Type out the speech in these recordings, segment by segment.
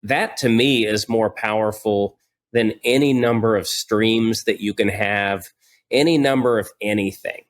that to me is more powerful than any number of streams that you can have, any number of anything.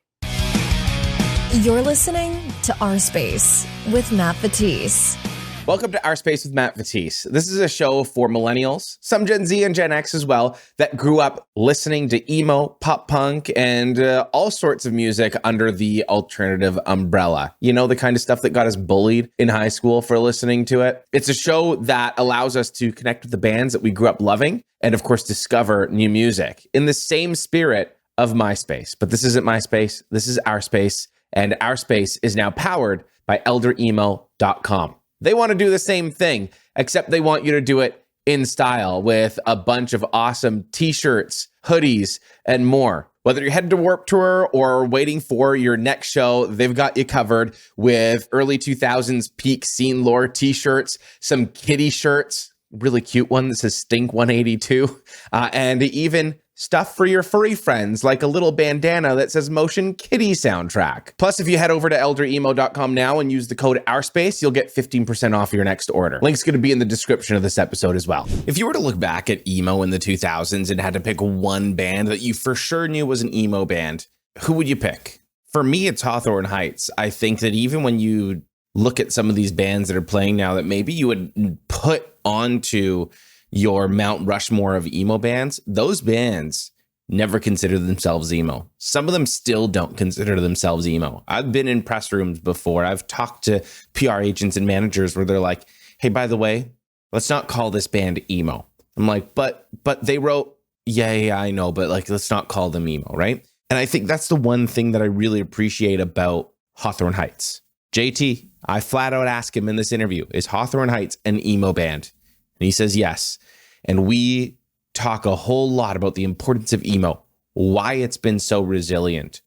You're listening to OurSpace with Matt Batisse. Welcome to OurSpace with Matt Batisse. This is a show for millennials, some Gen Z and Gen X as well, that grew up listening to emo, pop punk, and all sorts of music under the alternative umbrella. You know, the kind of stuff that got us bullied in high school for listening to it. It's a show that allows us to connect with the bands that we grew up loving and, of course, discover new music in the same spirit of MySpace. But this isn't MySpace. This is OurSpace, and OurSpace is now powered by elderemo.com. They want to do the same thing, except they want you to do it in style with a bunch of awesome t-shirts, hoodies, and more. Whether you're heading to Warped Tour or waiting for your next show, they've got you covered with early 2000s peak scene lore t-shirts, some kitty shirts, really cute one that says Stink 182, and even stuff for your furry friends, like a little bandana that says Motion Kitty Soundtrack. Plus, if you head over to elderemo.com now and use the code OurSpace, you'll get 15% off your next order. Link's going to be in the description of this episode as well. If you were to look back at emo in the 2000s and had to pick one band that you for sure knew was an emo band, who would you pick? For me, it's Hawthorne Heights. I think that even when you look at some of these bands that are playing now that maybe you would put onto your Mount Rushmore of emo bands, those bands never consider themselves emo. Some of them still don't consider themselves emo. I've been in press rooms before. I've talked to PR agents and managers where they're like, hey, by the way, let's not call this band emo. I'm like, but they wrote, yeah, I know, but like, let's not call them emo, right? And I think that's the one thing that I really appreciate about Hawthorne Heights. JT, I flat out asked him in this interview, is Hawthorne Heights an emo band? And he says yes. And we talk a whole lot about the importance of emo, why it's been so resilient,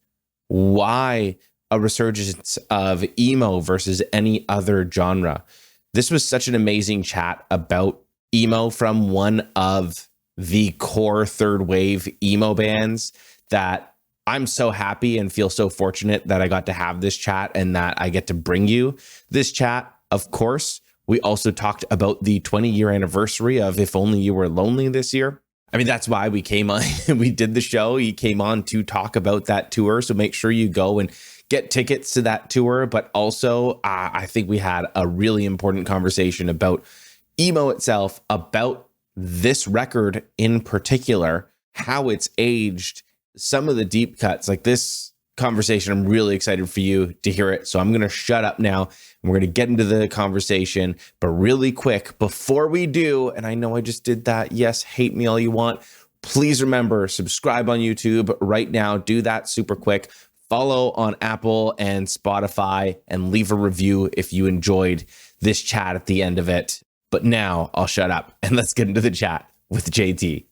why a resurgence of emo versus any other genre. This was such an amazing chat about emo from one of the core third wave emo bands that I'm so happy and feel so fortunate that I got to have this chat and that I get to bring you this chat. Of course, we also talked about the 20-year anniversary of If Only You Were Lonely this year. I mean, that's why we came on. We did the show. He came on to talk about that tour. So make sure you go and get tickets to that tour. But also, I think we had a really important conversation about emo itself, about this record in particular, how it's aged, some of the deep cuts. Like this conversation, I'm really excited for you to hear it. So I'm going to shut up now and we're going to get into the conversation. But really quick, before we do, and I know I just did that. Yes, hate me all you want. Please remember, subscribe on YouTube right now. Do that super quick. Follow on Apple and Spotify and leave a review if you enjoyed this chat at the end of it. But now I'll shut up and let's get into the chat with JT.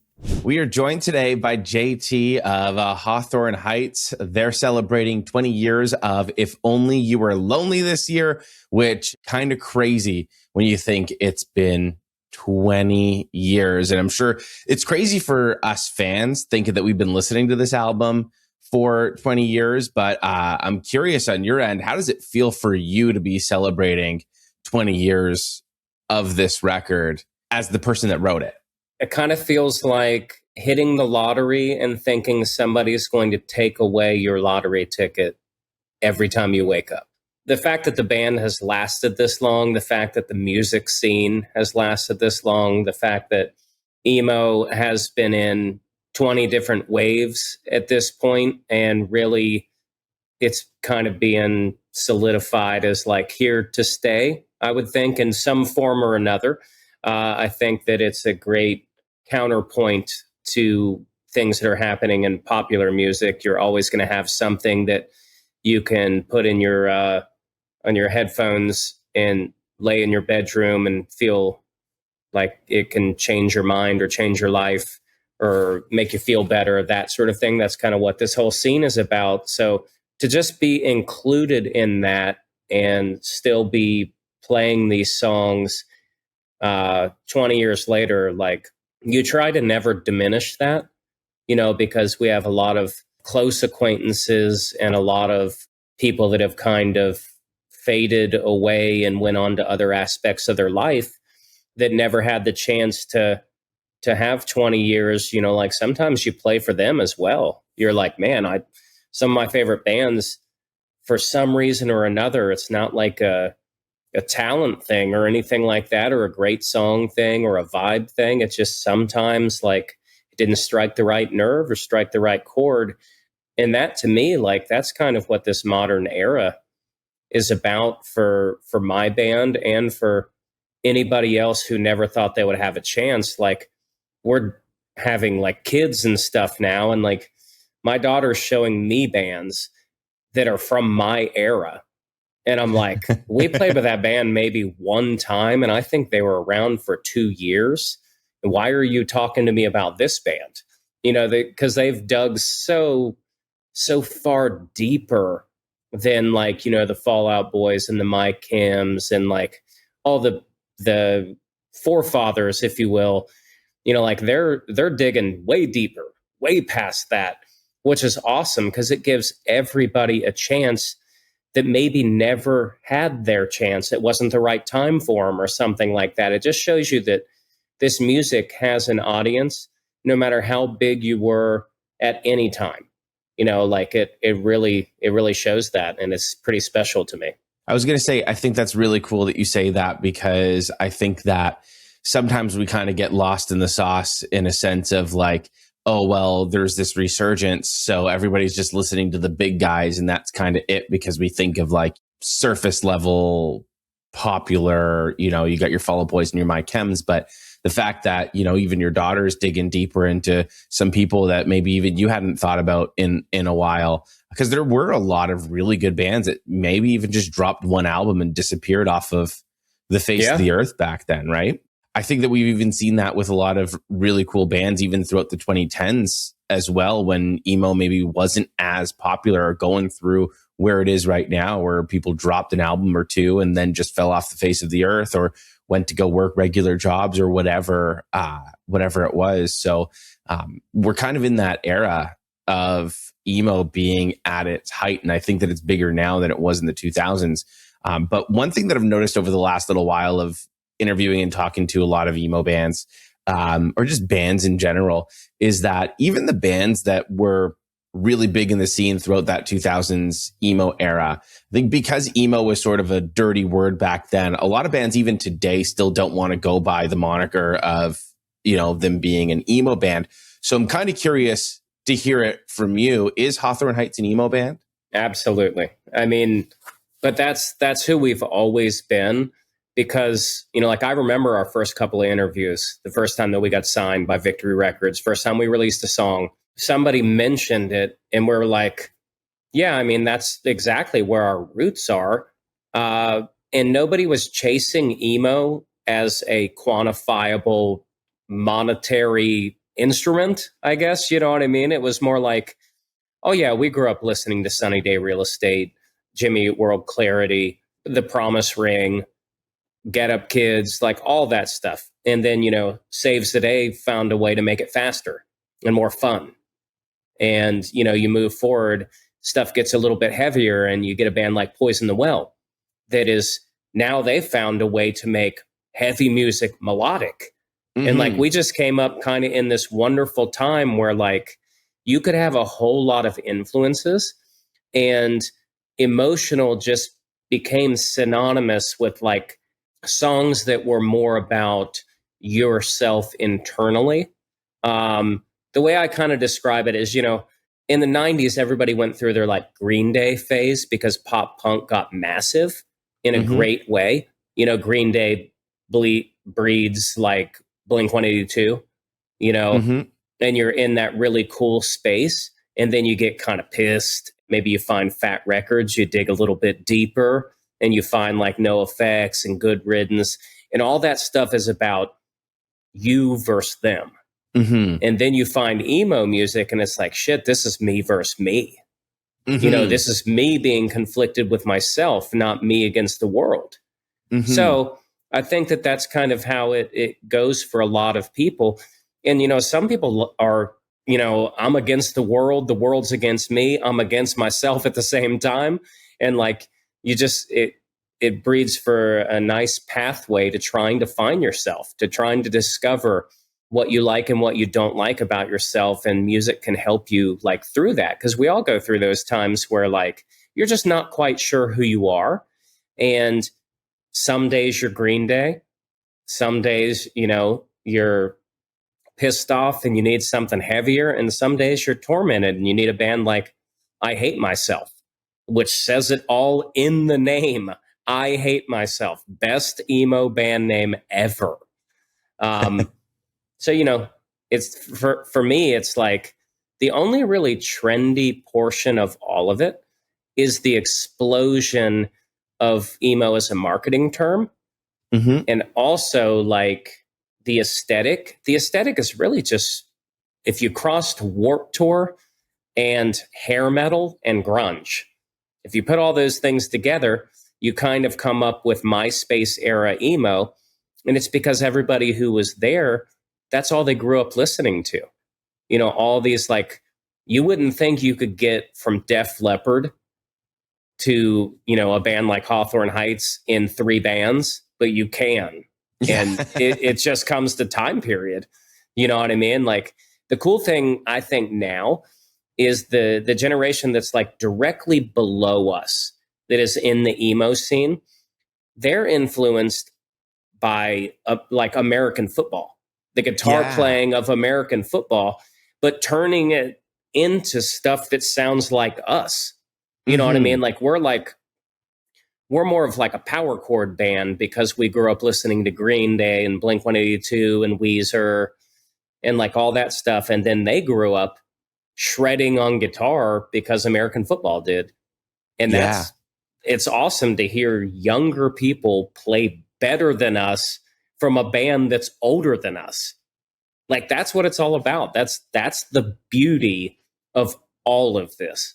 We are joined today by JT of Hawthorne Heights. They're celebrating 20 years of If Only You Were Lonely this year, which kind of crazy when you think it's been 20 years. And I'm sure it's crazy for us fans thinking that we've been listening to this album for 20 years. But I'm curious on your end, how does it feel for you to be celebrating 20 years of this record as the person that wrote it? It kind of feels like hitting the lottery and thinking somebody's going to take away your lottery ticket every time you wake up. The fact that the band has lasted this long, the fact that the music scene has lasted this long, the fact that emo has been in 20 different waves at this point, and really it's kind of being solidified as like here to stay, I would think, in some form or another. I think that it's a great counterpoint to things that are happening in popular music. You're always going to have something that you can put in your on your headphones and lay in your bedroom and feel like it can change your mind or change your life or make you feel better, that sort of thing. That's kind of what this whole scene is about. So to just be included in that and still be playing these songs 20 years later, like, you try to never diminish that, you know, because we have a lot of close acquaintances and a lot of people that have kind of faded away and went on to other aspects of their life. that never had the chance to have 20 years, like sometimes you play for them as well. You're like, man, some of my favorite bands, for some reason or another, it's not like a talent thing or anything like that, or a great song thing or a vibe thing. It's just sometimes like it didn't strike the right nerve or strike the right chord. And that, to me, like that's kind of what this modern era is about for my band and for anybody else who never thought they would have a chance. Like, we're having like kids and stuff now, and like my daughter's showing me bands that are from my era, and I'm like, we played with that band maybe one time, and I think they were around for 2 years. And why are you talking to me about this band? Because they've dug so far deeper than like, the Fall Out Boys and the My Chems and like all the forefathers, if you will. Like they're digging way deeper, way past that, which is awesome because it gives everybody a chance that maybe never had their chance. It wasn't the right time for them or something like that. It just shows you that this music has an audience, no matter how big you were at any time. Like it really shows that, and it's pretty special to me. I was going to say, I think that's really cool that you say that, because I think that sometimes we kind of get lost in the sauce in a sense of like, oh, well, there's this resurgence, so everybody's just listening to the big guys, and that's kind of it, because we think of like surface level popular, you got your Fall Out Boys and your My Chems, but the fact that, even your daughter's digging deeper into some people that maybe even you hadn't thought about in a while, because there were a lot of really good bands that maybe even just dropped one album and disappeared off of the face of the earth back then, right? I think that we've even seen that with a lot of really cool bands, even throughout the 2010s as well, when emo maybe wasn't as popular or going through where it is right now, where people dropped an album or two and then just fell off the face of the earth or went to go work regular jobs or whatever it was. So we're kind of in that era of emo being at its height. And I think that it's bigger now than it was in the 2000s. But one thing that I've noticed over the last little while of interviewing and talking to a lot of emo bands, or just bands in general, is that even the bands that were really big in the scene throughout that 2000s emo era, I think because emo was sort of a dirty word back then, a lot of bands even today still don't want to go by the moniker of, them being an emo band. So I'm kind of curious to hear it from you. Is Hawthorne Heights an emo band? Absolutely. I mean, but that's who we've always been. Because, like I remember our first couple of interviews, the first time that we got signed by Victory Records, first time we released a song, somebody mentioned it and we're like, yeah, I mean, that's exactly where our roots are. And nobody was chasing emo as a quantifiable monetary instrument, I guess, you know what I mean? It was more like, oh yeah, we grew up listening to Sunny Day Real Estate, Jimmy Eat World Clarity, The Promise Ring, Get Up Kids, like all that stuff. And then, Saves the Day found a way to make it faster and more fun. And, you move forward, stuff gets a little bit heavier, and you get a band like Poison the Well that is now they've found a way to make heavy music melodic. Mm-hmm. And like we just came up kind of in this wonderful time where like you could have a whole lot of influences, and emotional just became synonymous with like songs that were more about yourself internally. The way I kind of describe it is, in the 90s, everybody went through their like Green Day phase because pop punk got massive in a great way. Green Day breeds like Blink-182, and you're in that really cool space. And then you get kind of pissed. Maybe you find Fat Records, you dig a little bit deeper, and you find like No Effects and Good Riddance, and all that stuff is about you versus them. Mm-hmm. And then you find emo music, and it's like, shit, this is me versus me. Mm-hmm. This is me being conflicted with myself, not me against the world. Mm-hmm. So I think that that's kind of how it goes for a lot of people. And, some people are, I'm against the world's against me, I'm against myself at the same time. And like, it's it breeds for a nice pathway to trying to find yourself, to trying to discover what you like and what you don't like about yourself. And music can help you like through that, because we all go through those times where like you're just not quite sure who you are. And some days you're Green Day, some days, you know, you're pissed off and you need something heavier, and some days you're tormented and you need a band like I Hate Myself, which says it all in the name. I Hate Myself, best emo band name ever. So, you know, it's for me, it's like the only really trendy portion of all of it is the explosion of emo as a marketing term. Mm-hmm. And also like the aesthetic. The aesthetic is really just, if you crossed Warped Tour and hair metal and grunge, if you put all those things together, you kind of come up with Myspace-era emo. And it's because everybody who was there, that's all they grew up listening to. You know, all these like, you wouldn't think you could get from Def Leppard to, you know, a band like Hawthorne Heights in 3 bands, but you can. And it just comes to time period. You know what I mean? Like the cool thing I think now is the generation that's like directly below us that is in the emo scene. They're influenced by like American football, the guitar playing of American football, but turning it into stuff that sounds like us. You know what I mean? Like we're more of like a power chord band because we grew up listening to Green Day and Blink-182 and Weezer and like all that stuff. And then they grew up shredding on guitar because American football did. And it's awesome to hear younger people play better than us from a band that's older than us. Like that's what it's all about. That's the beauty of all of this.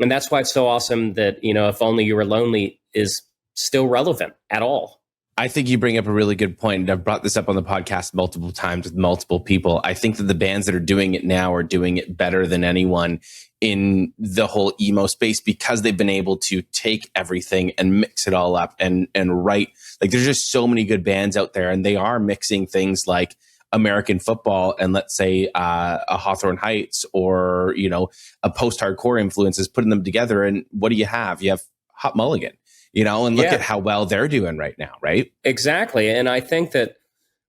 And that's why it's so awesome that, you know, If Only You Were Lonely is still relevant at all. I think you bring up a really good point. And I've brought this up on the podcast multiple times with multiple people. I think that the bands that are doing it now are doing it better than anyone in the whole emo space because they've been able to take everything and mix it all up and write. Like there's just so many good bands out there, and they are mixing things like American football and let's say a Hawthorne Heights or, you know, a post-hardcore influences, putting them together. And what do you have? You have Hot Mulligan. You know, and look at how well they're doing right now, right? Exactly. And I think that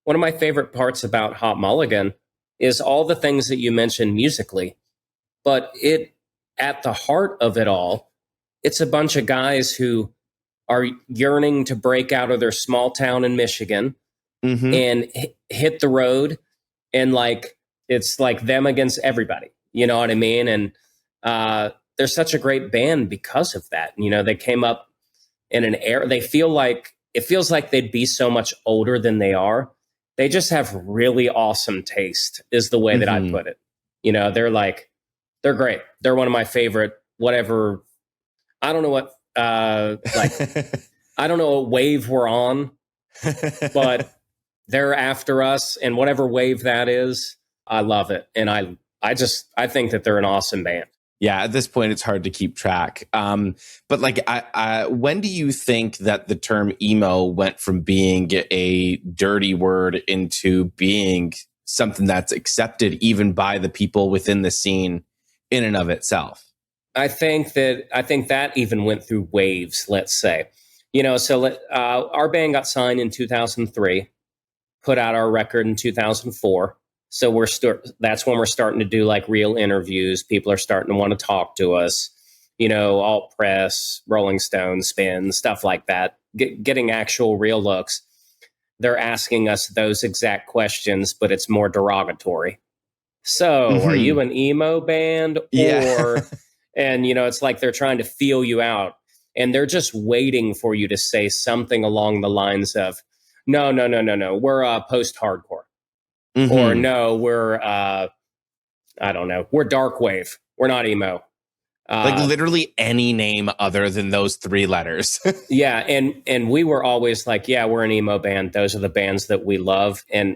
one of my favorite parts about Hot Mulligan is all the things that you mentioned musically. But it, at the heart of it all, it's a bunch of guys who are yearning to break out of their small town in Michigan and hit the road. And like, it's like them against everybody. You know what I mean? And they're such a great band because of that. You know, they came up in an era, it feels like they'd be so much older than they are. They just have really awesome taste is the way that I put it. You know, they're great. They're one of my favorite, whatever. I don't know what, I don't know what wave we're on, but they're after us, and whatever wave that is, I love it. And I think that they're an awesome band. Yeah, at this point, it's hard to keep track. But like, when do you think that the term emo went from being a dirty word into being something that's accepted even by the people within the scene in and of itself? I think that even went through waves, let's say. You know, so our band got signed in 2003, put out our record in 2004. So that's when we're starting to do like real interviews. People are starting to want to talk to us, you know, Alt Press, Rolling Stone, Spin, stuff like that, getting actual real looks. They're asking us those exact questions, but it's more derogatory. So are you an emo band? And, you know, it's like they're trying to feel you out, and they're just waiting for you to say something along the lines of, no, we're post-hardcore. Or no, we're, I don't know, we're dark wave. We're not emo. Like literally any name other than those 3 letters. Yeah. And we were always like, yeah, we're an emo band. Those are the bands that we love. And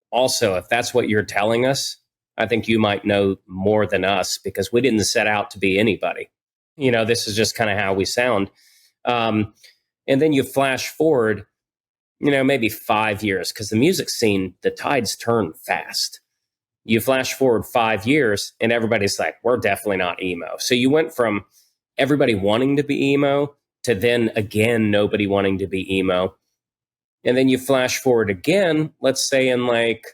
also, if that's what you're telling us, I think you might know more than us because we didn't set out to be anybody. You know, this is just kind of how we sound. And then you flash forward, maybe 5 years, because the music scene, the tides turn fast. You flash forward 5 years and everybody's like, we're definitely not emo. So you went from everybody wanting to be emo to then again, nobody wanting to be emo. And then you flash forward again, let's say in like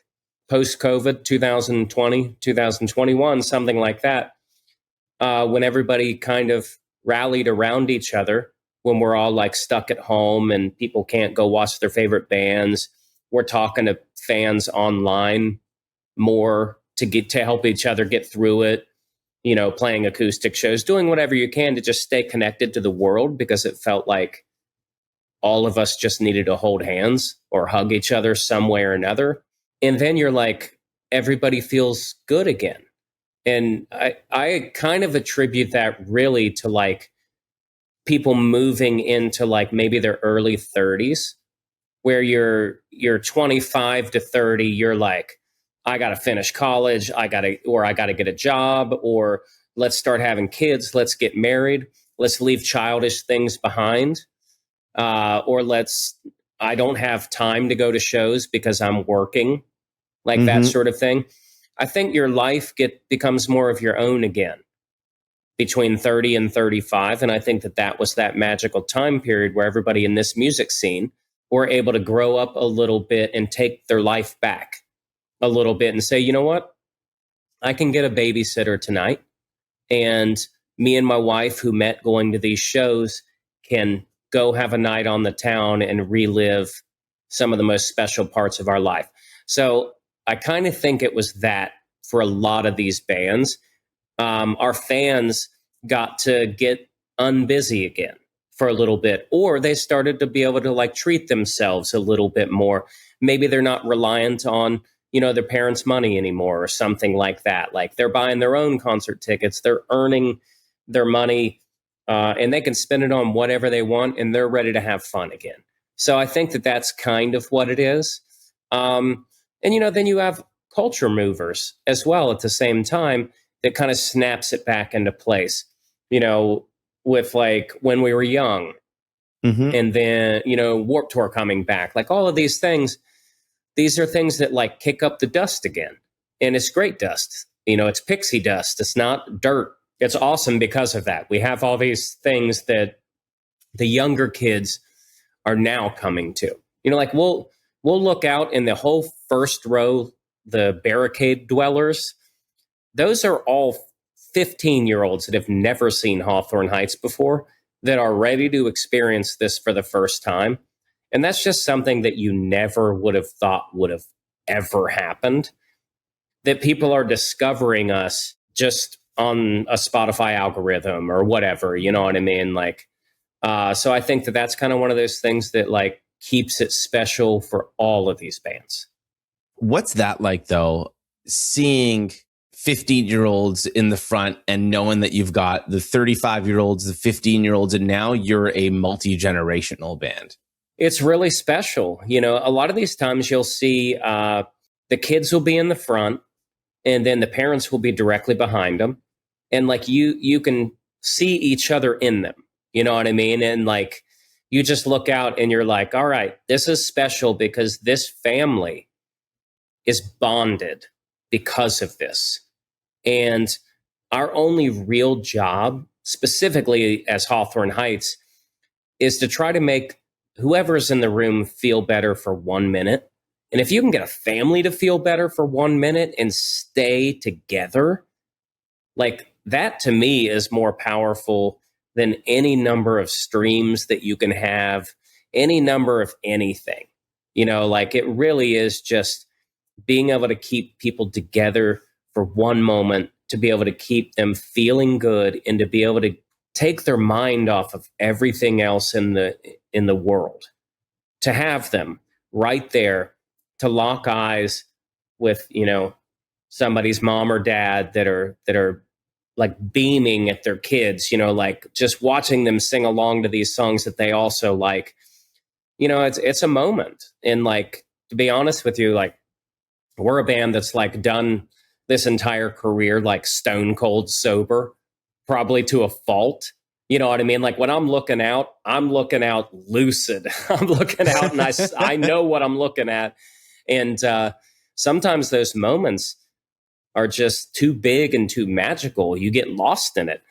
post-COVID, 2020, 2021, something like that, when everybody kind of rallied around each other, when we're all like stuck at home and people can't go watch their favorite bands. We're talking to fans online more to help each other get through it, playing acoustic shows, doing whatever you can to just stay connected to the world, because it felt like all of us just needed to hold hands or hug each other some way or another. And then you're like, everybody feels good again. And I kind of attribute that really to like people moving into like maybe their early 30s, where you're 25 to 30, you're like, I got to finish college, I got to get a job, or let's start having kids, let's get married, let's leave childish things behind. Or I don't have time to go to shows because I'm working, like that sort of thing. I think your life becomes more of your own again between 30 and 35. And I think that was that magical time period where everybody in this music scene were able to grow up a little bit and take their life back a little bit and say, you know what? I can get a babysitter tonight. And me and my wife, who met going to these shows, can go have a night on the town and relive some of the most special parts of our life. So I kind of think it was that for a lot of these bands. Our fans got to get unbusy again for a little bit, or they started to be able to like treat themselves a little bit more. Maybe they're not reliant on, their parents' money anymore or something like that. Like they're buying their own concert tickets, they're earning their money, and they can spend it on whatever they want, and they're ready to have fun again. So I think that's kind of what it is. And, then you have culture movers as well at the same time that kind of snaps it back into place, with like When We Were Young, and then, Warped Tour coming back, like all of these things. These are things that like kick up the dust again. And it's great dust. It's pixie dust. It's not dirt. It's awesome because of that. We have all these things that the younger kids are now coming to. Like we'll look out in the whole first row, the barricade dwellers. Those are all 15-year-olds that have never seen Hawthorne Heights before, that are ready to experience this for the first time. And that's just something that you never would have thought would have ever happened, that people are discovering us just on a Spotify algorithm or whatever, you know what I mean? Like, so I think that's kind of one of those things that like keeps it special for all of these bands. What's that like though? Seeing 15-year-olds in the front and knowing that you've got the 35-year-olds, the 15-year-olds, and now you're a multi-generational band. It's really special. A lot of these times you'll see the kids will be in the front and then the parents will be directly behind them. And like you can see each other in them. You know what I mean? And like you just look out and you're like, all right, this is special because this family is bonded because of this. And our only real job, specifically as Hawthorne Heights, is to try to make whoever's in the room feel better for 1 minute. And if you can get a family to feel better for 1 minute and stay together, like that to me is more powerful than any number of streams that you can have, any number of anything. Like it really is just being able to keep people together for one moment, to be able to keep them feeling good and to be able to take their mind off of everything else in the world, to have them right there, to lock eyes with, somebody's mom or dad that are like beaming at their kids, like just watching them sing along to these songs that they also like, it's a moment. And like, to be honest with you, like we're a band that's like done this entire career, like stone cold sober, probably to a fault. You know what I mean? Like when I'm looking out lucid. I'm looking out and I know what I'm looking at. And sometimes those moments are just too big and too magical. You get lost in it.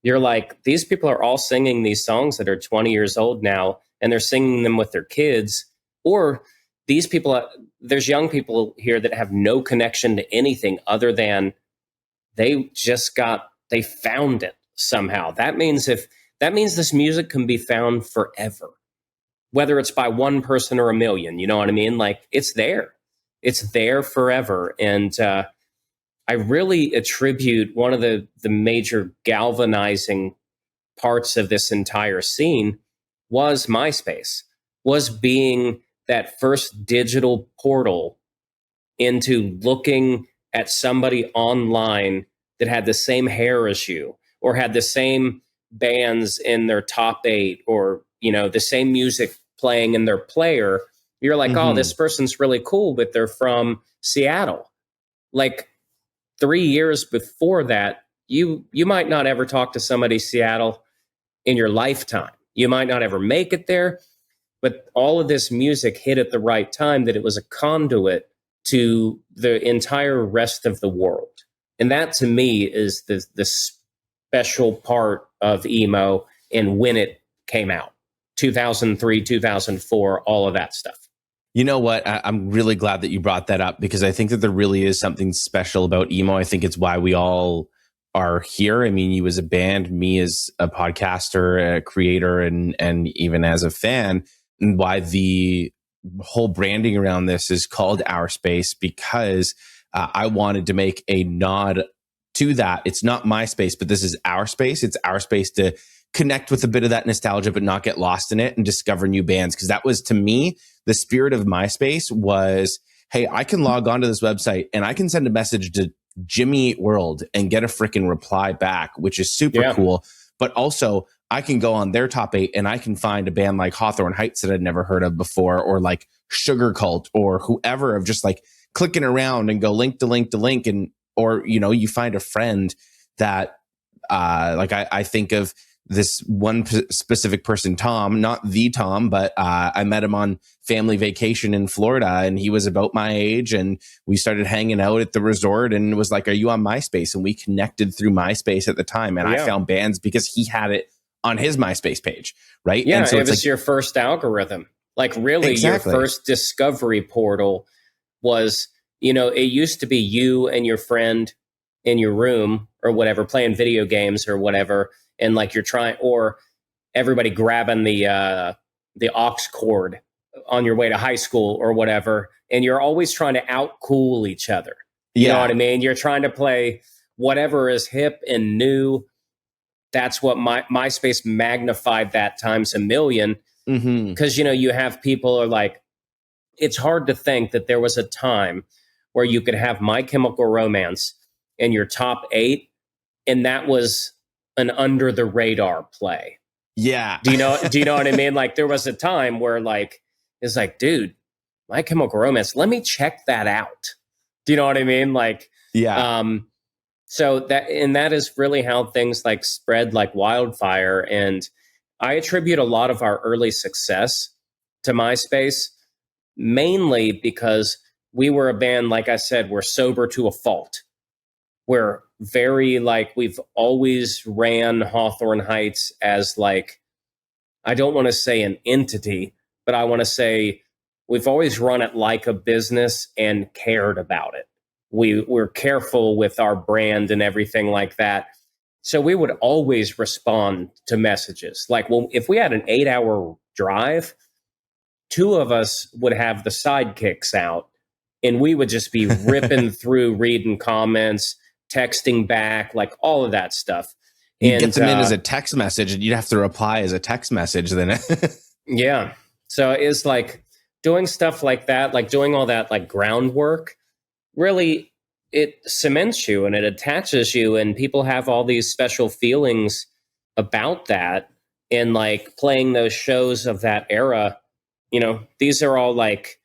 You're like, these people are all singing these songs that are 20 years old now, and they're singing them with their kids. Or these people, there's young people here that have no connection to anything other than they found it somehow. That means this music can be found forever, whether it's by one person or a million. You know what I mean? Like it's there forever. And I really attribute one of the major galvanizing parts of this entire scene was MySpace, was being that first digital portal into looking at somebody online that had the same hair as you, or had the same bands in their top 8, or, you know, the same music playing in their player. You're like, oh, this person's really cool, but they're from Seattle. Like 3 years before that, you might not ever talk to somebody Seattle in your lifetime. You might not ever make it there, but all of this music hit at the right time, that it was a conduit to the entire rest of the world. And that to me is the special part of emo and when it came out. 2003, 2004, all of that stuff. You know what? I'm really glad that you brought that up, because I think that there really is something special about emo. I think it's why we all are here. I mean, you as a band, me as a podcaster, a creator, and even as a fan, and why the whole branding around this is called OurSpace, because I wanted to make a nod to that. It's not MySpace, but this is OurSpace. It's OurSpace to connect with a bit of that nostalgia, but not get lost in it and discover new bands. Because that was, to me, the spirit of MySpace was, hey, I can log onto this website and I can send a message to Jimmy Eat World and get a freaking reply back, which is super cool. But also, I can go on their top 8 and I can find a band like Hawthorne Heights that I'd never heard of before, or like Sugar Cult or whoever, of just like clicking around and go link to link to link. And, or, you know, you find a friend that, like I think of this one specific person, Tom, not the Tom, but I met him on family vacation in Florida, and he was about my age, and we started hanging out at the resort, and was like, are you on MySpace? And we connected through MySpace at the time. And I found bands because he had it on his MySpace page, right? Yeah, and so it was like, your first algorithm. Like really your first discovery portal was, you know, it used to be you and your friend in your room or whatever, playing video games or whatever. And like you're trying, or everybody grabbing the aux cord on your way to high school or whatever. And you're always trying to outcool each other. You know what I mean? You're trying to play whatever is hip and new. That's what MySpace magnified that times a million. Because, you know, you have people are like, it's hard to think that there was a time where you could have My Chemical Romance in your top 8, and that was an under the radar play. Yeah. Do you know what I mean? Like there was a time where like, it's like, dude, My Chemical Romance, let me check that out. Do you know what I mean? Like, so that is really how things like spread like wildfire. And I attribute a lot of our early success to MySpace, mainly because we were a band, like I said, we're sober to a fault. We're very like, we've always ran Hawthorne Heights as like, I don't want to say an entity, but I want to say we've always run it like a business and cared about it. We're careful with our brand and everything like that. So we would always respond to messages. Like, well, if we had an 8-hour drive, 2 of us would have the sidekicks out, and we would just be ripping through, reading comments, texting back, like all of that stuff. You get them in as a text message, and you'd have to reply as a text message then. Yeah. So it's like doing stuff like that, like doing all that like groundwork, really it cements you and it attaches you, and people have all these special feelings about that. And like playing those shows of that era, you know, these are all like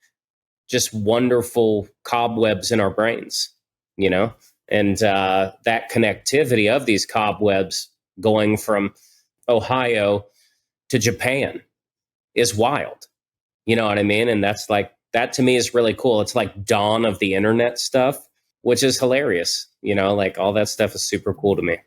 just wonderful cobwebs in our brains, you know? And that connectivity of these cobwebs going from Ohio to Japan is wild. You know what I mean? And that's like, that to me is really cool. It's like dawn of the internet stuff, which is hilarious. You know, like all that stuff is super cool to me.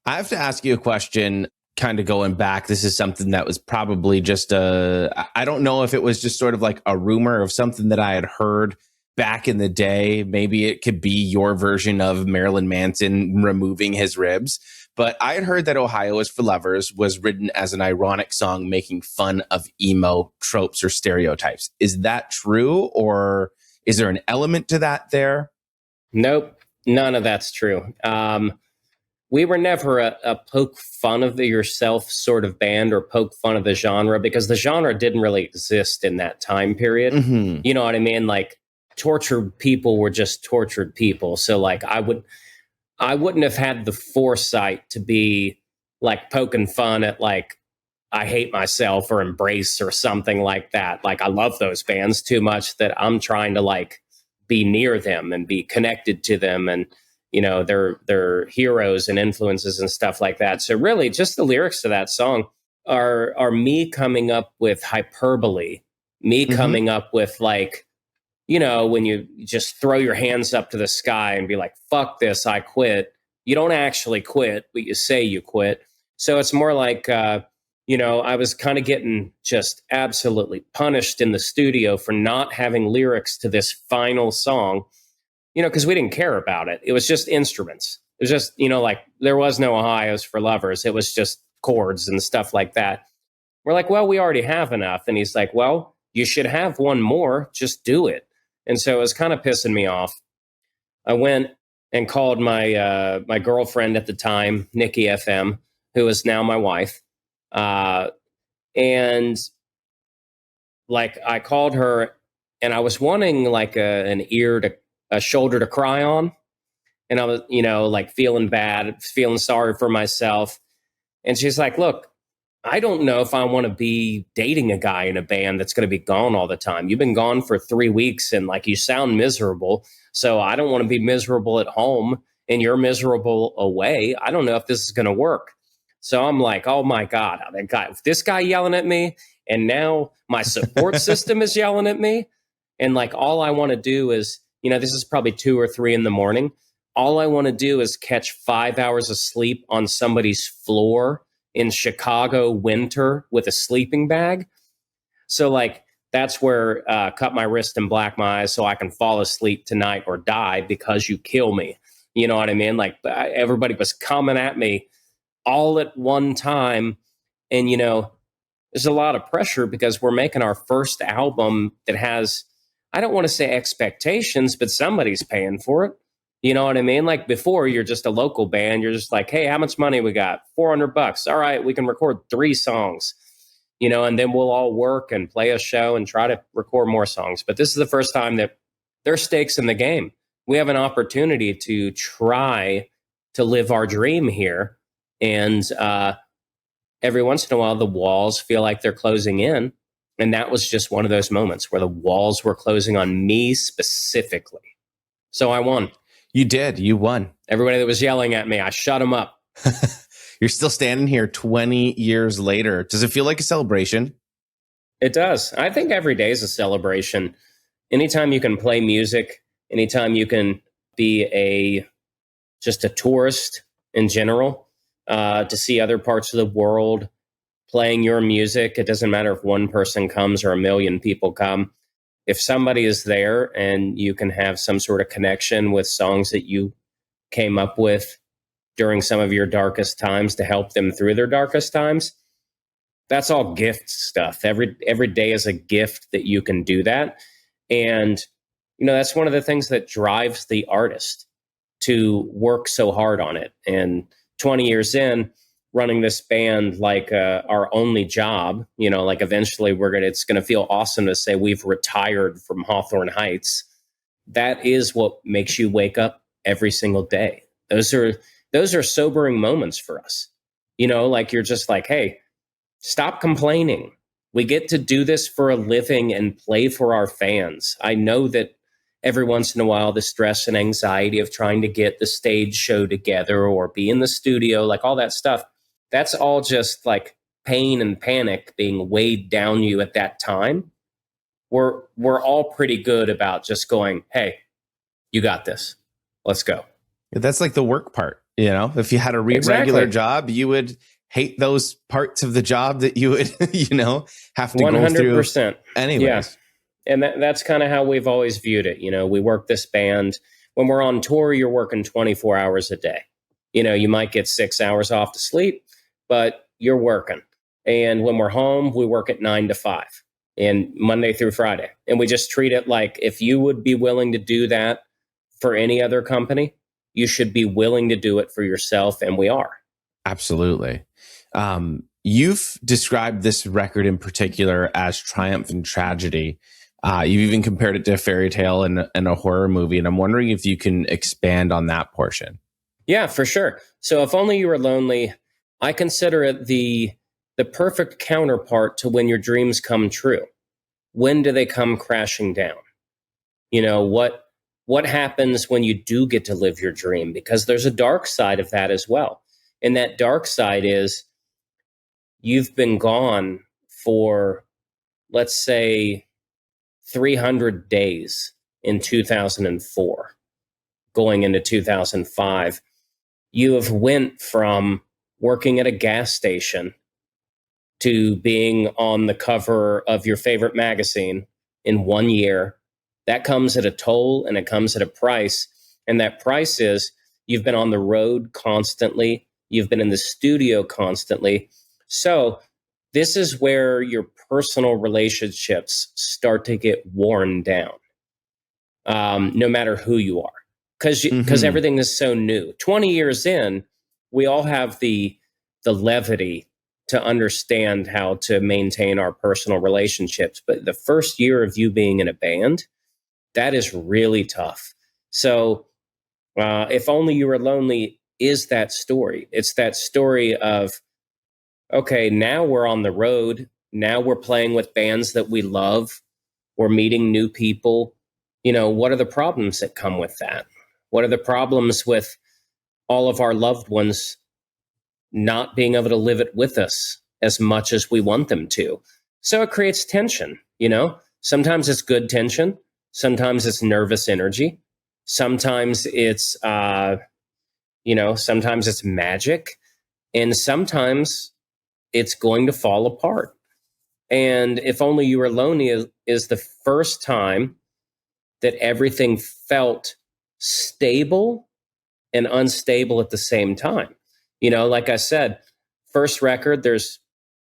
I have to ask you a question, kind of going back. This is something that was probably just I don't know if it was just sort of like a rumor of something that I had heard back in the day. Maybe it could be your version of Marilyn Manson removing his ribs. But I had heard that Ohio is for Lovers was written as an ironic song making fun of emo tropes or stereotypes. Is that true? Or is there an element to that there? Nope, none of that's true. We were never a poke fun of the yourself sort of band or poke fun of the genre, because the genre didn't really exist in that time period. Mm-hmm. You know what I mean? Like, tortured people were just tortured people. So like I wouldn't have had the foresight to be like poking fun at like I Hate Myself or Embrace or something like that. Like, I love those bands too much that I'm trying to like be near them and be connected to them, and you know, they're heroes and influences and stuff like that. So really just the lyrics to that song are me coming up with hyperbole, me coming up with like, you know, when you just throw your hands up to the sky and be like, fuck this, I quit. You don't actually quit, but you say you quit. So it's more like, you know, I was kind of getting just absolutely punished in the studio for not having lyrics to this final song, you know, because we didn't care about it. It was just instruments. It was just, you know, like there was no Ohio's for Lovers. It was just chords and stuff like that. We're like, well, we already have enough. And he's like, well, you should have one more. Just do it. And so it was kind of pissing me off. I went and called my my girlfriend at the time, Nikki FM, who is now my wife. And like I called her and I was wanting like a shoulder to cry on. And I was, you know, like feeling bad, feeling sorry for myself. And she's like, look, I don't know if I want to be dating a guy in a band that's going to be gone all the time. You've been gone for 3 weeks and like you sound miserable. So I don't want to be miserable at home and you're miserable away. I don't know if this is going to work. So I'm like, oh my God, this guy yelling at me, and now my support system is yelling at me. And like, all I want to do is, you know, this is probably 2 or 3 in the morning. All I want to do is catch 5 hours of sleep on somebody's floor in Chicago winter with a sleeping bag. So like, that's where cut my wrist and black my eyes so I can fall asleep tonight or die because you kill me. You know what I mean? Like, everybody was coming at me all at one time. And, you know, there's a lot of pressure because we're making our first album that has, I don't want to say expectations, but somebody's paying for it. You know what I mean? Like, before, you're just a local band. You're just like, hey, how much money we got? $400. All right, we can record 3 songs, you know, and then we'll all work and play a show and try to record more songs. But this is the first time that there's stakes in the game. We have an opportunity to try to live our dream here. And every once in a while, the walls feel like they're closing in. And that was just one of those moments where the walls were closing on me specifically. So I won. You did. You won. Everybody that was yelling at me, I shut them up. You're still standing here 20 years later. Does it feel like a celebration? It does. I think every day is a celebration. Anytime you can play music, anytime you can be just a tourist in general, to see other parts of the world playing your music. It doesn't matter if one person comes or a million people come. If somebody is there and you can have some sort of connection with songs that you came up with during some of your darkest times to help them through their darkest times, that's all gift stuff. Every day is a gift that you can do that. And, you know, that's one of the things that drives the artist to work so hard on it. And 20 years in, running this band like our only job, you know, like eventually it's going to feel awesome to say we've retired from Hawthorne Heights. That is what makes you wake up every single day. Those are sobering moments for us. You know, like, you're just like, hey, stop complaining. We get to do this for a living and play for our fans. I know that every once in a while, the stress and anxiety of trying to get the stage show together or be in the studio, like all that stuff, that's all just like pain and panic being weighed down you at that time. We're all pretty good about just going, hey, you got this. Let's go. That's like the work part. If you had a regular job, you would hate those parts of the job that you would, have to 100%. Go through anyways. Yeah. And that's kind of how we've always viewed it. We work this band. When we're on tour, you're working 24 hours a day. You might get 6 hours off to sleep, but you're working. And when we're home, we work at 9 to 5 and Monday through Friday. And we just treat it like if you would be willing to do that for any other company, you should be willing to do it for yourself. And we are. Absolutely. You've described this record in particular as triumph and tragedy. You've even compared it to a fairy tale and a horror movie. And I'm wondering if you can expand on that portion. Yeah, for sure. So If Only You Were Lonely, I consider it the perfect counterpart to when your dreams come true. When do they come crashing down? What happens when you do get to live your dream? Because there's a dark side of that as well. And that dark side is you've been gone for, let's say, 300 days in 2004, going into 2005. You have went from working at a gas station to being on the cover of your favorite magazine in 1 year. That comes at a toll and it comes at a price. And that price is you've been on the road constantly. You've been in the studio constantly. So this is where your personal relationships start to get worn down, no matter who you are, because everything is so new. 20 years in, we all have the levity to understand how to maintain our personal relationships. But the first year of you being in a band, that is really tough. So If Only You Were Lonely is that story. It's that story of, okay, now we're on the road. Now we're playing with bands that we love. We're meeting new people. What are the problems that come with that? What are the problems with all of our loved ones not being able to live it with us as much as we want them to? So it creates tension, Sometimes it's good tension. Sometimes it's nervous energy. Sometimes it's, sometimes it's magic. And sometimes it's going to fall apart. And If Only You Were Lonely is the first time that everything felt stable and unstable at the same time. Like I said, first record, the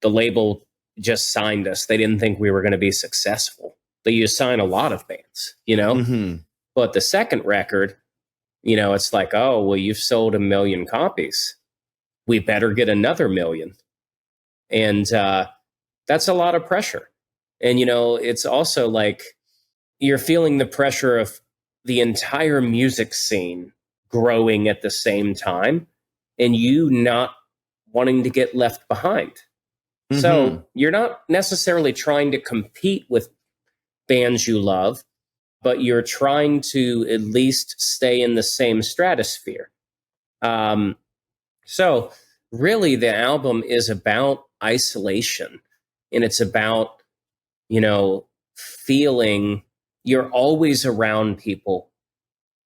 label just signed us. They didn't think we were going to be successful. They used to sign a lot of bands, But the second record, it's like, oh, well, you've sold 1 million copies. We better get another 1 million. And that's a lot of pressure. And, it's also like you're feeling the pressure of the entire music scene growing at the same time and you not wanting to get left behind. So you're not necessarily trying to compete with bands you love, but you're trying to at least stay in the same stratosphere. So really the album is about isolation, and it's about, feeling you're always around people,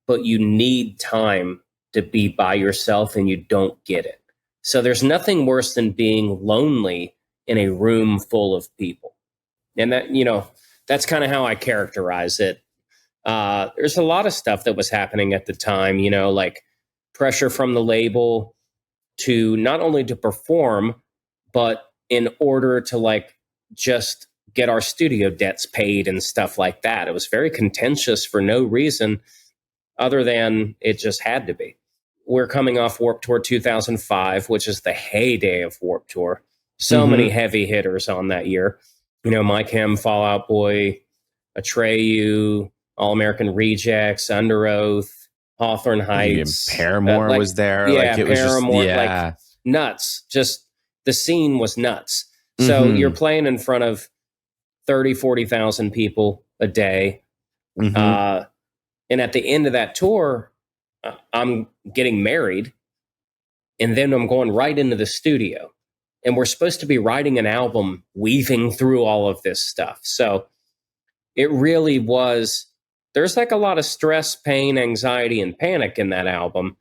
but you need time to be by yourself and you don't get it. So there's nothing worse than being lonely in a room full of people. And that, that's kind of how I characterize it. There's a lot of stuff that was happening at the time, like pressure from the label to not only to perform, but in order to just get our studio debts paid and stuff like that. It was very contentious for no reason other than it just had to be. We're coming off Warped Tour 2005, which is the heyday of Warped Tour. So many heavy hitters on that year. Mike Hem, Fall Out Boy, Atreyu, All American Rejects, Under Oath, Hawthorne Heights. Paramore was there. Yeah, it was Paramore, just, nuts. Just the scene was nuts. So you're playing in front of 30, 40,000 people a day. And at the end of that tour, I'm getting married. And then I'm going right into the studio. And we're supposed to be writing an album, weaving through all of this stuff. So it really was, there's like a lot of stress, pain, anxiety, and panic in that album,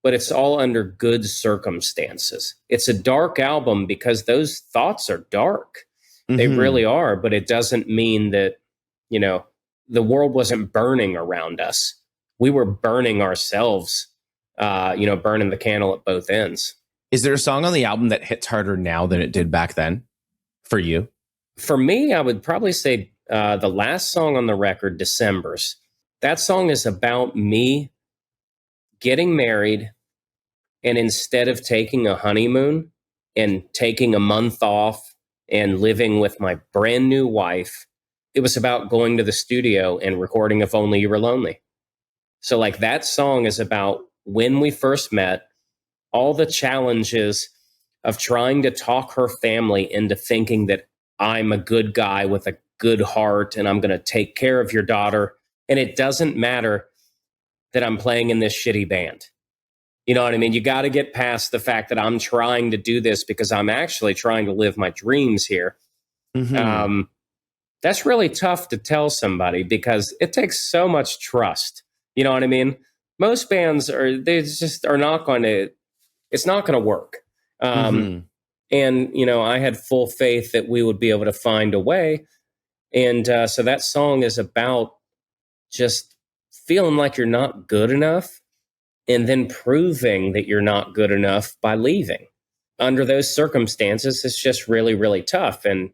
but it's all under good circumstances. It's a dark album because those thoughts are dark. They really are, but it doesn't mean that, you know, the world wasn't burning around us. We were burning ourselves, burning the candle at both ends. Is there a song on the album that hits harder now than it did back then for you? For me, I would probably say the last song on the record, Decembers. That song is about me getting married, and instead of taking a honeymoon and taking a month off and living with my brand new wife, it was about going to the studio and recording If Only You Were Lonely. So like that song is about when we first met, all the challenges of trying to talk her family into thinking that I'm a good guy with a good heart and I'm going to take care of your daughter. And it doesn't matter that I'm playing in this shitty band. You know what I mean? You got to get past the fact that I'm trying to do this because I'm actually trying to live my dreams here. That's really tough to tell somebody because it takes so much trust. You know what I mean? Most bands are not going to, it's not going to work. And, I had full faith that we would be able to find a way. And so that song is about just feeling like you're not good enough and then proving that you're not good enough by leaving. Under those circumstances, it's just really, really tough. And,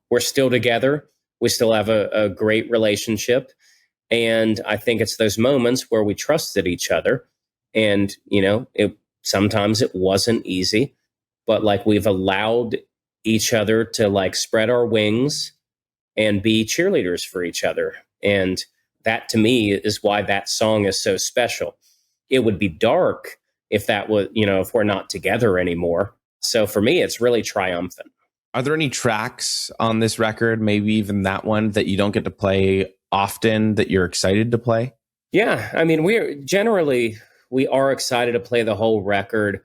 we're still together. We still have a great relationship. And I think it's those moments where we trusted each other. And, sometimes it wasn't easy, but like we've allowed each other to like spread our wings and be cheerleaders for each other. And that to me is why that song is so special. It would be dark if that was, if we're not together anymore. So for me, it's really triumphant. Are there any tracks on this record, maybe even that one, that you don't get to play often that you're excited to play? Yeah. I mean, we are excited to play the whole record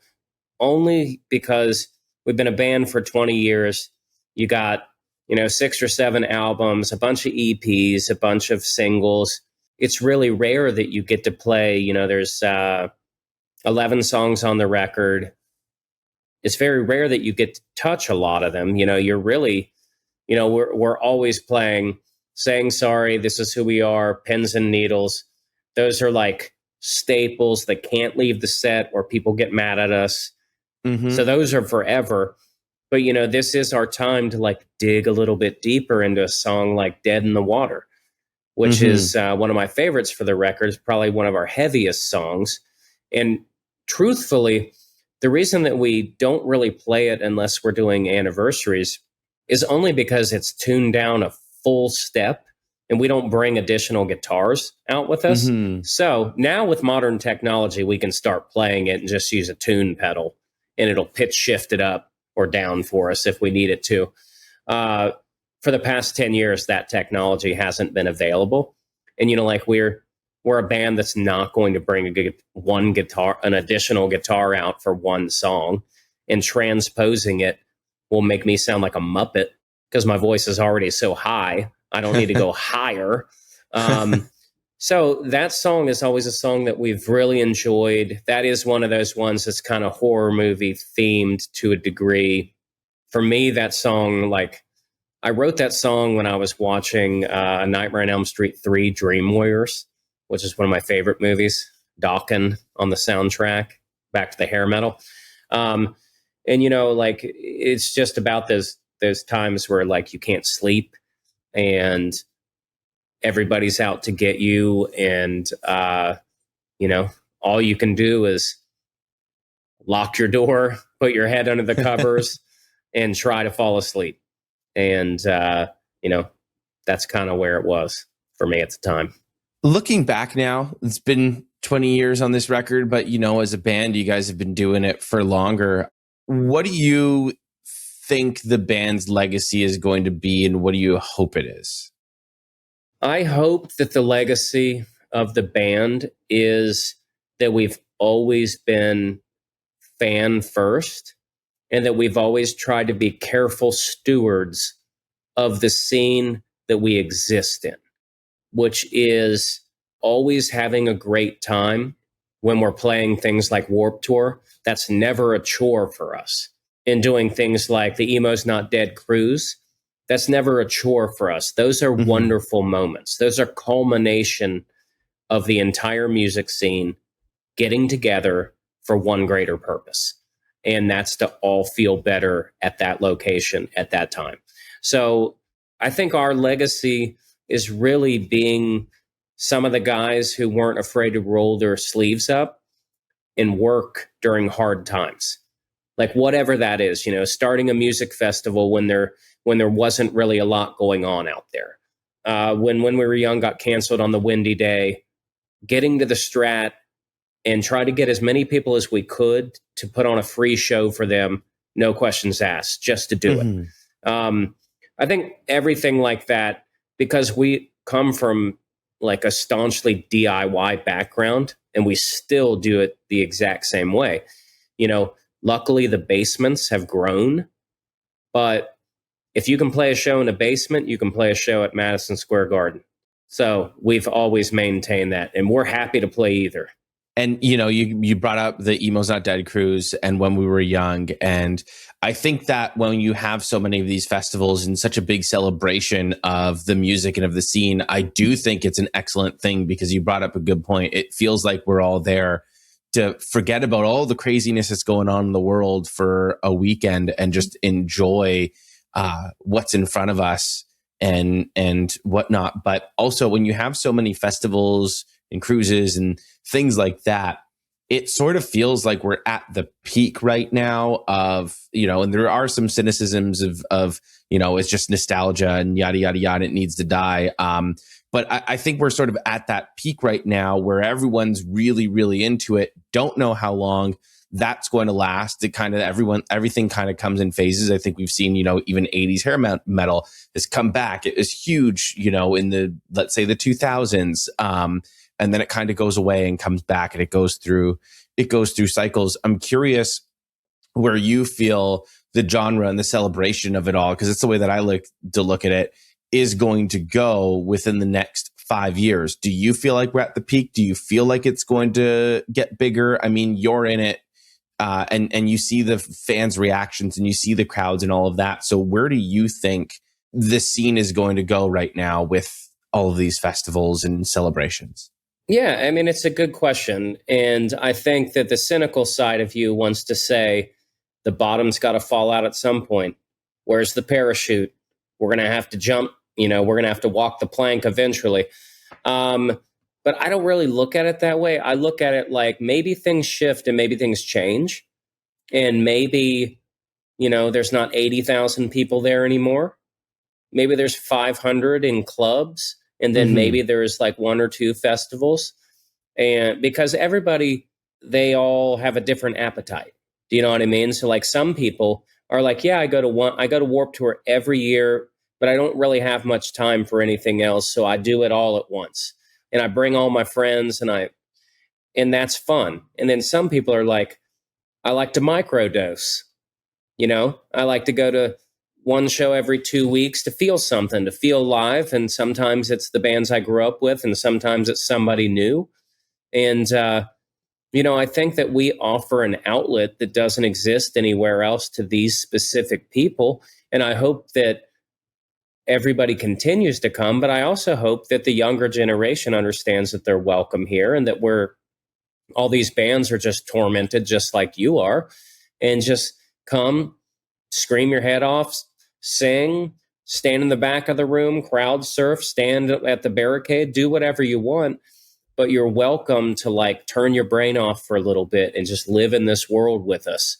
only because we've been a band for 20 years. You got, 6 or 7 albums, a bunch of EPs, a bunch of singles. It's really rare that you get to play, there's 11 songs on the record. It's very rare that you get to touch a lot of them. You're really, we're always playing Saying Sorry, This Is Who We Are, Pins and Needles. Those are like staples that can't leave the set or people get mad at us. So those are forever. But, this is our time to like dig a little bit deeper into a song like Dead in the Water, which is one of my favorites for the record. It's probably one of our heaviest songs. And truthfully, the reason that we don't really play it unless we're doing anniversaries is only because it's tuned down a full step and we don't bring additional guitars out with us. So now with modern technology, we can start playing it and just use a tune pedal and it'll pitch shift it up or down for us if we need it to. For the past 10 years, that technology hasn't been available. And, we're a band that's not going to bring an additional guitar out for one song, and transposing it will make me sound like a Muppet because my voice is already so high. I don't need to go higher. So that song is always a song that we've really enjoyed. That is one of those ones that's kind of horror movie themed to a degree. For me, that song, I wrote that song when I was watching Nightmare on Elm Street 3 Dream Warriors, which is one of my favorite movies. Dokken on the soundtrack, back to the hair metal. It's just about those times where you can't sleep and everybody's out to get you. And, all you can do is lock your door, put your head under the covers and try to fall asleep. And, that's kind of where it was for me at the time. Looking back now, it's been 20 years on this record, but, as a band, you guys have been doing it for longer. What do you think the band's legacy is going to be, and what do you hope it is? I hope that the legacy of the band is that we've always been fan first, and that we've always tried to be careful stewards of the scene that we exist in, which is always having a great time when we're playing things like Warped Tour. That's never a chore for us. And doing things like the Emo's Not Dead cruise, that's never a chore for us. Those are wonderful moments. Those are culmination of the entire music scene getting together for one greater purpose. And that's to all feel better at that location at that time. So I think our legacy is really being some of the guys who weren't afraid to roll their sleeves up and work during hard times. Like whatever that is, starting a music festival when there wasn't really a lot going on out there. When we were young, got canceled on the windy day, getting to the Strat and try to get as many people as we could to put on a free show for them, no questions asked, just to do it. I think everything like that, because we come from like a staunchly DIY background and we still do it the exact same way. Luckily the basements have grown, but if you can play a show in a basement, you can play a show at Madison Square Garden. So we've always maintained that, and we're happy to play either. And, you brought up the Emo's Not Dead cruise and When We Were Young. And I think that when you have so many of these festivals and such a big celebration of the music and of the scene, I do think it's an excellent thing, because you brought up a good point. It feels like we're all there to forget about all the craziness that's going on in the world for a weekend and just enjoy what's in front of us and whatnot. But also when you have so many festivals and cruises and things like that, it sort of feels like we're at the peak right now of, and there are some cynicisms of it's just nostalgia and yada, yada, yada, it needs to die. But I think we're sort of at that peak right now where everyone's really, really into it. Don't know how long that's going to last. It kind of everything kind of comes in phases. I think we've seen, even 80s hair metal has come back. It was huge, in the, let's say the 2000s. And then it kind of goes away and comes back, and it goes through cycles. I'm curious where you feel the genre and the celebration of it all, because it's the way that I like to look at it, is going to go within the next 5 years. Do you feel like we're at the peak? Do you feel like it's going to get bigger? I mean, you're in it, and you see the fans' reactions and you see the crowds and all of that. So where do you think the scene is going to go right now with all of these festivals and celebrations? Yeah, I mean, it's a good question. And I think that the cynical side of you wants to say the bottom's got to fall out at some point. Where's the parachute? We're going to have to jump, we're going to have to walk the plank eventually. But I don't really look at it that way. I look at it like maybe things shift and maybe things change. And maybe, there's not 80,000 people there anymore. Maybe there's 500 in clubs. And then maybe there's like one or two festivals. And because everybody, they all have a different appetite. Do you know what I mean? So like some people are like, yeah, I go to Warped Tour every year, but I don't really have much time for anything else. So I do it all at once. And I bring all my friends and that's fun. And then some people are like, I like to microdose. I like to go to one show every 2 weeks to feel something, to feel live. And sometimes it's the bands I grew up with, and sometimes it's somebody new. And, I think that we offer an outlet that doesn't exist anywhere else to these specific people. And I hope that everybody continues to come, but I also hope that the younger generation understands that they're welcome here, and that all these bands are just tormented just like you are, and just come, scream your head off, sing, stand in the back of the room, crowd surf, stand at the barricade, do whatever you want, but you're welcome to like turn your brain off for a little bit and just live in this world with us.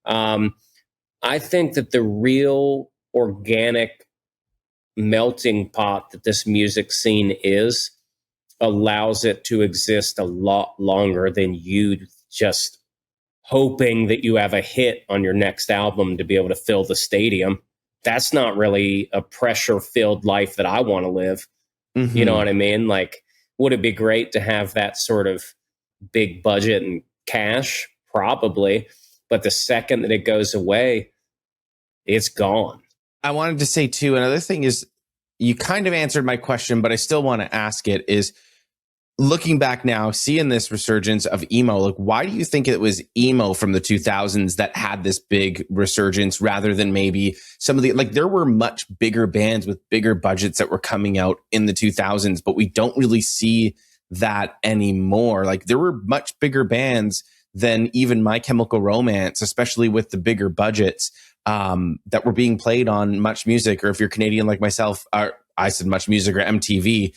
I think that the real organic melting pot that this music scene is allows it to exist a lot longer than you just hoping that you have a hit on your next album to be able to fill the stadium. That's not really a pressure-filled life that I want to live. You know what I mean? Like, would it be great to have that sort of big budget and cash? Probably. But the second that it goes away, it's gone. I wanted to say too, another thing is, you kind of answered my question, but I still want to ask it, is looking back now, seeing this resurgence of emo, like, why do you think it was emo from the 2000s that had this big resurgence rather than maybe some of the, like, there were much bigger bands with bigger budgets that were coming out in the 2000s, but we don't really see that anymore. Like, there were much bigger bands than even My Chemical Romance, especially with the bigger budgets, that were being played on Much Music, or if you're Canadian like myself, I said Much Music, or MTV,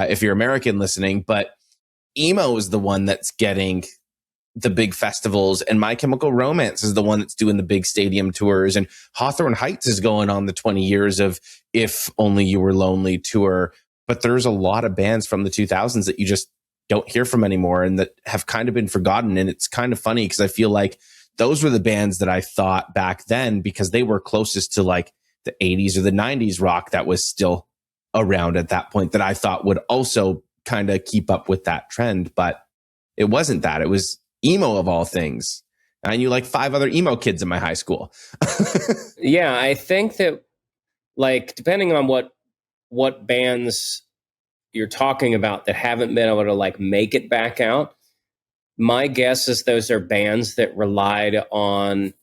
if you're American listening. But emo is the one that's getting the big festivals, and My Chemical Romance is the one that's doing the big stadium tours, and Hawthorne Heights is going on the 20 years of If Only You Were Lonely tour. But there's a lot of bands from the 2000s that you just don't hear from anymore, and that have kind of been forgotten. And it's kind of funny because I feel like those were the bands that I thought back then, because they were closest to like the 80s or the 90s rock that was still around at that point, that I thought would also kind of keep up with that trend. But it wasn't that. It was emo of all things. I knew like 5 other emo kids in my high school. Yeah, I think that, like, depending on what bands you're talking about that haven't been able to like make it back out, my guess is those are bands that relied on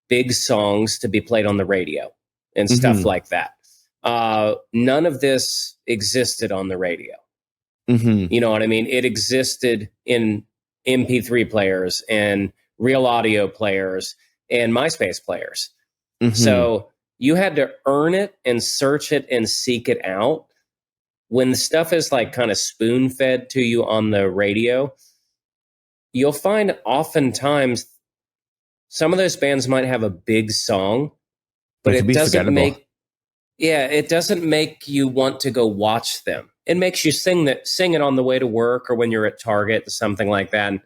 big songs to be played on the radio and stuff like that. None of this existed on the radio. You know what I mean? It existed in MP3 players and real audio players and MySpace players. So you had to earn it and search it and seek it out. When the stuff is like kind of spoon fed to you on the radio, you'll find oftentimes some of those bands might have a big song, but it doesn't it doesn't make you want to go watch them. It makes you sing it on the way to work or when you're at Target, something like that. And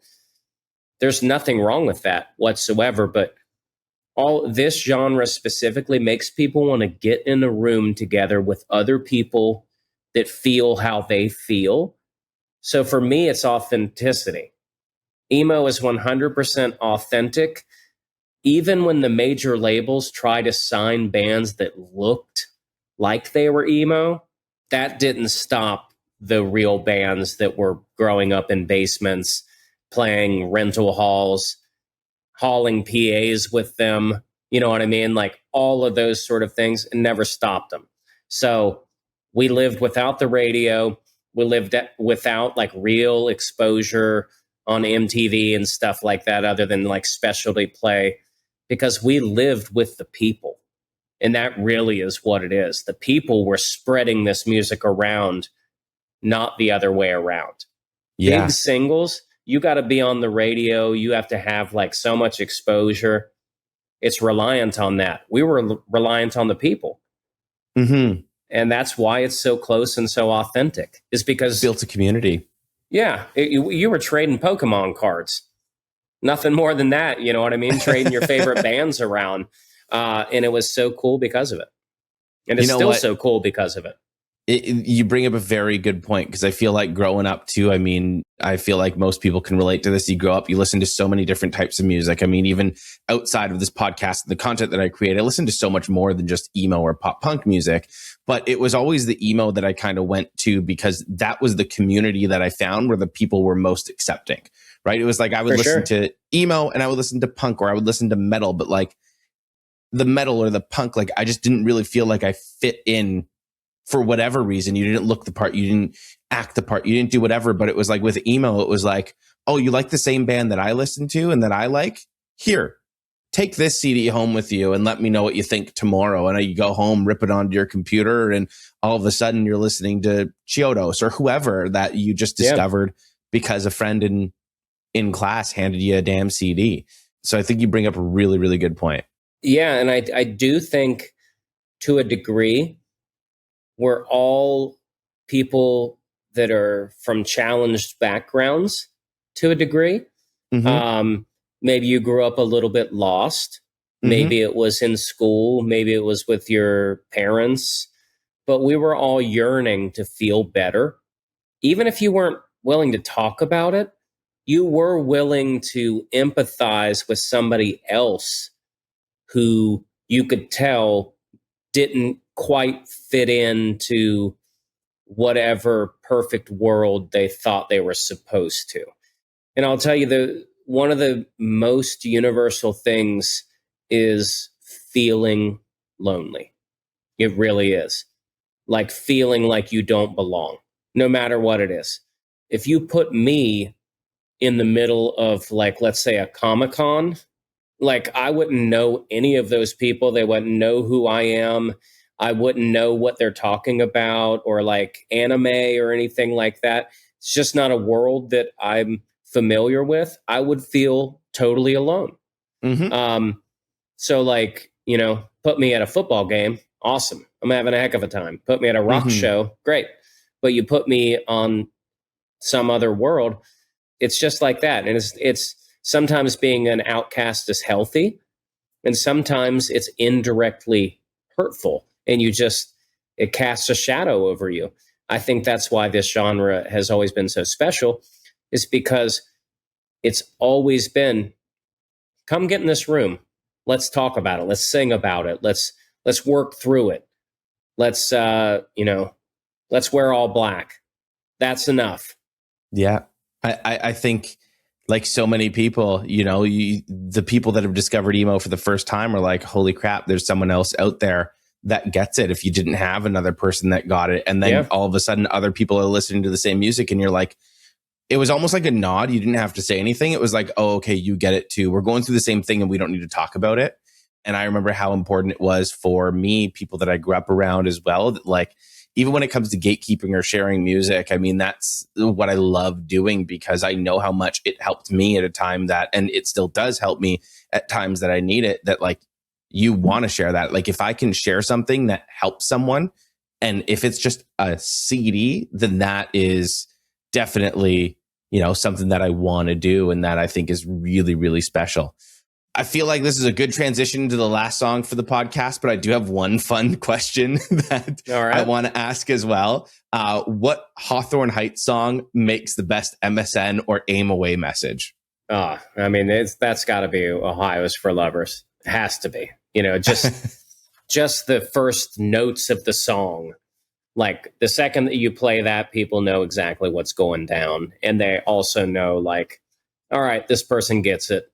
there's nothing wrong with that whatsoever. But all this genre specifically makes people want to get in a room together with other people that feel how they feel. So for me, it's authenticity. Emo is 100% authentic. Even when the major labels try to sign bands that looked like they were emo, that didn't stop the real bands that were growing up in basements, playing rental halls, hauling PAs with them. You know what I mean? Like all of those sort of things, and never stopped them. So we lived without the radio. We lived without like real exposure on MTV and stuff like that, other than like specialty play, because we lived with the people. And that really is what it is. The people were spreading this music around, not the other way around. Yeah. Big singles, you got to be on the radio. You have to have like so much exposure. It's reliant on that. We were reliant on the people. And that's why it's so close and so authentic, is because built a community. Yeah. You were trading Pokemon cards. Nothing more than that. You know what I mean? Trading your favorite bands around. And it was so cool because of it. And it's still so cool because of it. You bring up a very good point, because I feel like growing up too, I mean, I feel like most people can relate to this. You grow up, you listen to so many different types of music. I mean, even outside of this podcast, the content that I create, I listen to so much more than just emo or pop punk music. But it was always the emo that I kind of went to, because that was the community that I found where the people were most accepting, right? It was like I would listen to emo and I would listen to punk, or I would listen to metal, but like the metal or the punk, like I just didn't really feel like I fit in. For whatever reason, you didn't look the part, you didn't act the part, you didn't do whatever. But it was like with emo, it was like, oh, you like the same band that I listen to and that I like? Here, take this CD home with you and let me know what you think tomorrow. And you go home, rip it onto your computer, and all of a sudden you're listening to Chiodos or whoever that you just discovered because a friend in class handed you a damn CD. So I think you bring up a really, really good point. Yeah, and I do think to a degree, we're all people that are from challenged backgrounds to a degree. Maybe you grew up a little bit lost. Maybe it was in school. Maybe it was with your parents. But we were all yearning to feel better. Even if you weren't willing to talk about it, you were willing to empathize with somebody else who you could tell didn't quite fit into whatever perfect world they thought they were supposed to. And I'll tell you, one of the most universal things is feeling lonely. It really is. Like feeling like you don't belong, no matter what it is. If you put me in the middle of, like, let's say a Comic-Con, like, I wouldn't know any of those people. They wouldn't know who I am. I wouldn't know what they're talking about, or like anime or anything like that. It's just not a world that I'm familiar with. I would feel totally alone. So, like, put me at a football game, awesome. I'm having a heck of a time. Put me at a rock show, great. But you put me on some other world, it's just like that. And it's sometimes being an outcast is healthy, and sometimes it's indirectly hurtful, and it casts a shadow over you. I think that's why this genre has always been so special, is because it's always been, come get in this room. Let's talk about it. Let's sing about it. Let's work through it. Let's wear all black. That's enough. Yeah. I think, like so many people, the people that have discovered emo for the first time are like, holy crap, there's someone else out there that gets it if you didn't have another person that got it. And then all of a sudden other people are listening to the same music, and you're like, it was almost like a nod. You didn't have to say anything. It was like, oh, okay, you get it too. We're going through the same thing and we don't need to talk about it. And I remember how important it was for me, people that I grew up around as well, that, like, even when it comes to gatekeeping or sharing music, I mean, that's what I love doing, because I know how much it helped me at a time that, and it still does help me at times that I need it, that, like, you want to share that. Like, if I can share something that helps someone, and if it's just a CD, then that is definitely, something that I want to do, and that I think is really, really special. I feel like this is a good transition to the last song for the podcast, but I do have one fun question that I want to ask as well. What Hawthorne Heights song makes the best MSN or aim away message? I mean, that's got to be Ohio's for Lovers. It has to be. Just the first notes of the song. Like, the second that you play that, people know exactly what's going down. And they also know, like, all right, this person gets it.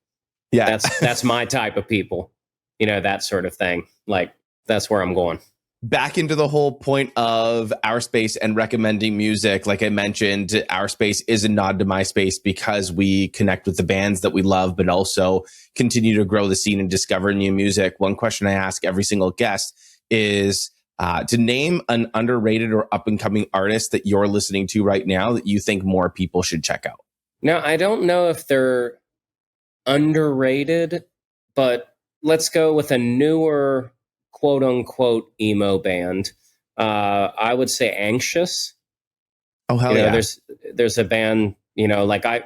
Yeah. That's my type of people, that sort of thing. Like, that's where I'm going. Back into the whole point of OurSpace and recommending music. Like I mentioned, OurSpace is a nod to MySpace because we connect with the bands that we love, but also continue to grow the scene and discover new music. One question I ask every single guest is to name an underrated or up and coming artist that you're listening to right now that you think more people should check out. Now, I don't know if they're underrated, but let's go with a newer quote unquote emo band. I would say Anxious. Oh, hell yeah. There's a band, like I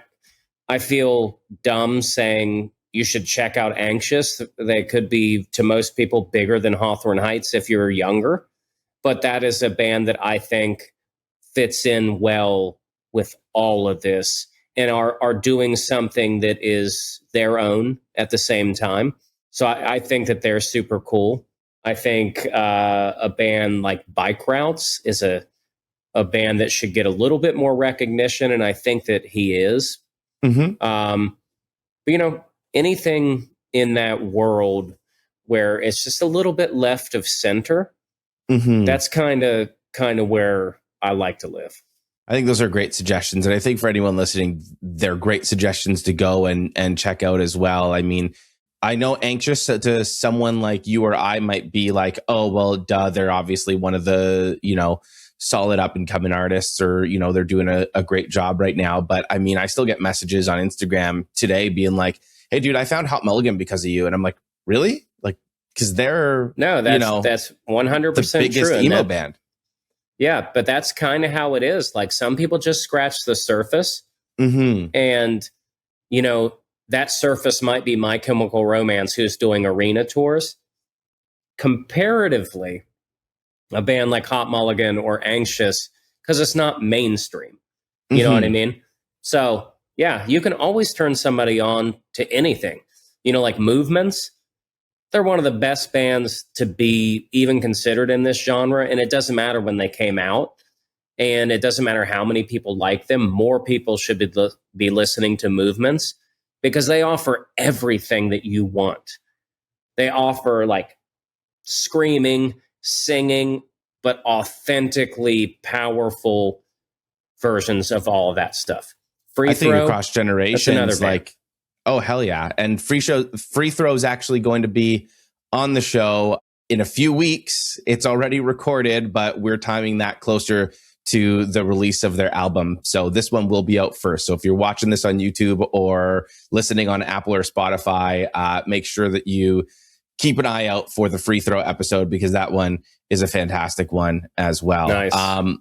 feel dumb saying you should check out Anxious. They could be, to most people, bigger than Hawthorne Heights if you're younger, but that is a band that I think fits in well with all of this, and are doing something that is their own at the same time. So I think that they're super cool. I think a band like Bike Routes is a band that should get a little bit more recognition, and I think that he is. But anything in that world where it's just a little bit left of center, that's kind of where I like to live. I think those are great suggestions. And I think for anyone listening, they're great suggestions to go and check out as well. I mean, I know Anxious to someone like you or I might be like, oh, well, duh, they're obviously one of the, solid up and coming artists, or, they're doing a great job right now. But I mean, I still get messages on Instagram today being like, hey, dude, I found Hot Mulligan because of you. And I'm like, really? Like, because they're, that's 100% the biggest true. emo band. Yeah, but that's kind of how it is. Like, some people just scratch the surface, and, that surface might be My Chemical Romance, who's doing arena tours. Comparatively, a band like Hot Mulligan or Anxious, because it's not mainstream. You know what I mean? So, Yeah, you can always turn somebody on to anything. Like Movements, they're one of the best bands to be even considered in this genre. And it doesn't matter when they came out. And it doesn't matter how many people like them. More people should be listening to Movements because they offer everything that you want. They offer like screaming, singing, but authentically powerful versions of all of that stuff. I think across generations, like, oh, hell yeah. And Free Throw is actually going to be on the show in a few weeks. It's already recorded, but we're timing that closer to the release of their album. So this one will be out first. So if you're watching this on YouTube or listening on Apple or Spotify, make sure that you keep an eye out for the Free Throw episode because that one is a fantastic one as well. Nice.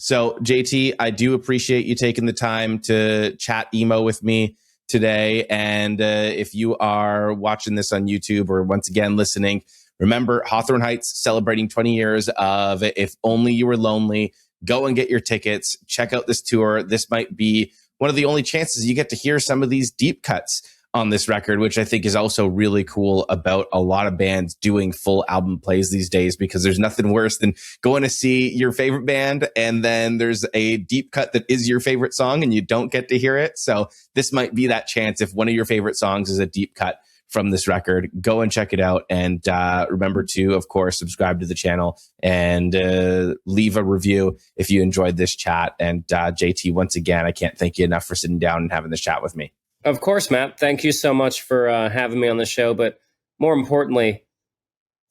So JT, I do appreciate you taking the time to chat emo with me today. And if you are watching this on YouTube or once again listening, remember Hawthorne Heights celebrating 20 years of If Only You Were Lonely. Go and get your tickets. Check out this tour. This might be one of the only chances you get to hear some of these deep cuts on this record, which I think is also really cool about a lot of bands doing full album plays these days, because there's nothing worse than going to see your favorite band and then there's a deep cut that is your favorite song and you don't get to hear it. So this might be that chance. If one of your favorite songs is a deep cut from this record, go and check it out. And remember to, of course, subscribe to the channel and leave a review if you enjoyed this chat. And JT, once again, I can't thank you enough for sitting down and having this chat with me. Of course, Matt. Thank you so much for having me on the show. But more importantly,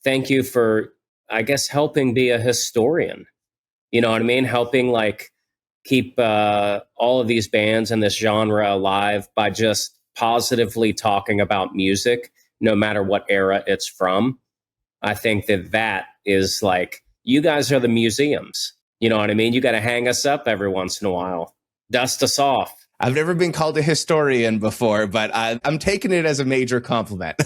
thank you for, I guess, helping be a historian. You know what I mean? Helping like keep all of these bands and this genre alive by just positively talking about music, no matter what era it's from. I think that is like, you guys are the museums. You know what I mean? You got to hang us up every once in a while. Dust us off. I've never been called a historian before, but I'm taking it as a major compliment.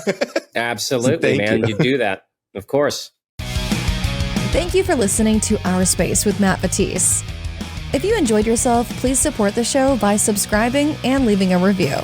Absolutely, man. You do that. Of course. Thank you for listening to OurSpace with Matt Batiste. If you enjoyed yourself, please support the show by subscribing and leaving a review.